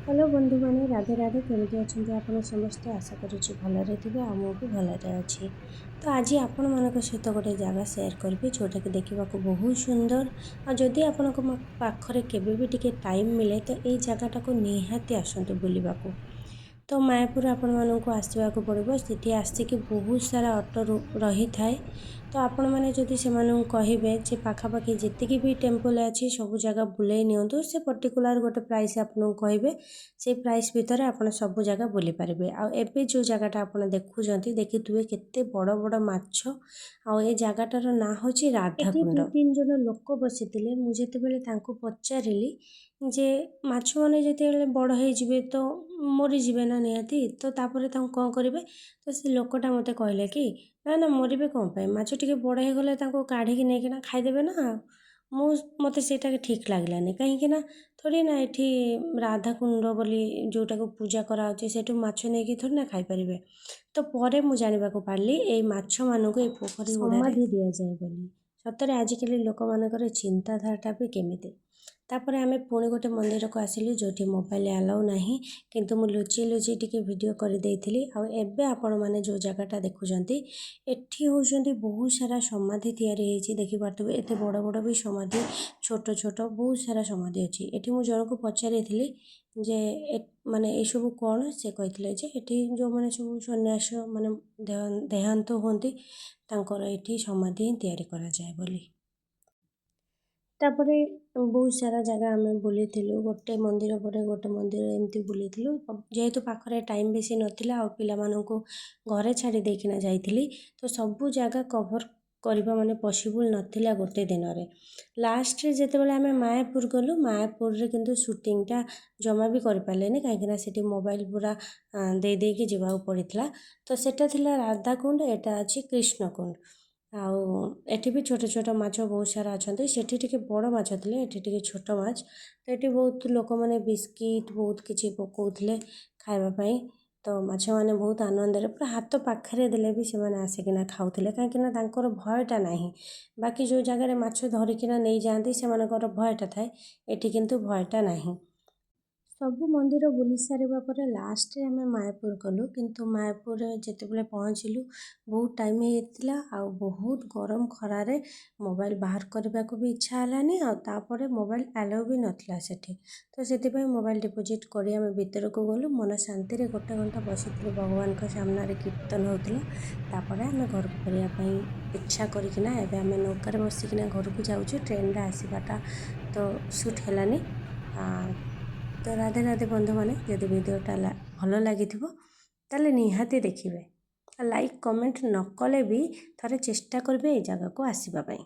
Hello बंधु माने राधे राधे केमती अच्छा आप समस्ते आशा करुच्ची भलरे थे भी भलरे अच्छी। तो आज आपण मान सहित गोटे जगह सेयार करी जोटा कि देखा बहुत सुंदर आदि आपण पाखरे केवे भी टिके टाइम मिले तो ये जगटा को निहाती आसतु बुलवा को। तो मायापुर आपण मानक आसवाक पड़ो सीठी आसिक बहुत सारा ऑटो रही थाए। तो आपण मैंने जदि से कहे जे पाखापाखि जी भी टेम्पल अच्छी सब जगह बुले निंतु से पर्टिकुलर गोटे प्राइस आपको कहे से प्राइस भितर आप सब जगह बुली पारे। आबे जो जगटा आप देखुं देखिए केते बड़ बड़ माछ आ जगटार ना हूँ राधाकुंड। दो तीन जन लोक बसी मुझे पचारि जे माछ मैंने जिते बड़ हो तो मरीजे ना निहाती तो तापर कौन करेंगे। तो से लोकटा मत कहले कि ना ना मरबे कौन पाए माछ टे बड़ हो गले काढ़ी नहीं खाईदेवे ना। मत से ठीक लगलानी कहीं थोड़ी ना ये राधाकुंड बोली जोटा को पूजा कराऊँचे से माछ नहीं थोड़ी ना खाई पारे। तो पर मुझे जानवा पार्ली ये माछ मानक ये पोखरी समाधि दि जाए बोली। सतरे आजिकल लोक मान चिंताधारा भी केमिति। तापर आमे पुणी गोटे मंदिर को आसिलु जो मोबाइल अलाउ नहीं किंतु मु लुचि लुचि टिके वीडियो कर देइथिली। आ एबे आपण माने जो जगहटा देखुचंती एठी होउचंती बहुत सारा समाधि तैयारी होईची देखि पारथबे एते बड़ बड़ भी समाधि छोट छोट बहुत सारा समाधि अछि। एठी मु जण को पचारिथिली जे माने ए सब कोन से कहिथिले जे एठी जो माने सब सन्यास माने देहांत होंती तांकर एठी समाधि तैयारी करा जाय बोली। तापरे बहुत सारा जगह आम बुली गोटे मंदिर पर गोटे मंदिर एमती बुली जेहेतु पाखरे टाइम बेसी नथिला आ पिला मानकु घरे छाड़ी देकिना जाइथिली तो सबु जगह कवर करबा माने पॉसिबल नथिला गोटे दिन रे। लास्ट रे जेते बेले आमे मायापुर गलु मायापुर रे किंतु शूटिंगटा जमा भी कर पालेनी कहीं सेठी मोबाइल पूरा दे दे के जीवा पड़ितला। तो सेटा थिला राधाकुंड एटा अछि कृष्णकुंड। आउ एठी भी छोट छोट माछ बहुत सारा अच्छा सेठी टिके बड़ माछ थे एठी टिके छोट माछ। तो ये बहुत लोक मैंने बिस्किट बहुत किसी पकाउले खावाई। तो माछ मैंने बहुत आनंद पूरा हाथ पाखे देले भी से आसिकिना खाऊले कहीं भयटा ना। बाकी जो जगह माछ धरिकिना नहीं जाती से भयटा थाए एठी किंतु भयटा नहीं। सबु मंदिर बुली सारिबा परे लास्ट रे आमे मायापुर गलु किंतु मायापुर जेते बेले पहुँचलु बहुत टाइम हेतिला आ बहुत गरम खरारे मोबाइल बाहर करने को भी इच्छा हलानी आ तापरे मोबाइल अलाउ भी नथिला सेठी। तो सेति मोबाइल डिपोजिट करी आमे भीतर को गलु मन शांति रे गोटे घंटा बसिथिलु भगवान का सामने रे कीर्तन होतिला। तापरे आमे घर को करिया पई इच्छा करिकिना एबे आमे नौकार बसिकिना घर को जाउछु ट्रेन रे आसीबाटा तो शूट हेलानी। तो राधे राधे बंधु माने जदि वीडियोटा भल लगी ताले निहाती देखिए लाइक कमेंट न कले भी थरे चेष्टा करेंगे ये जगह को आसीबा पई।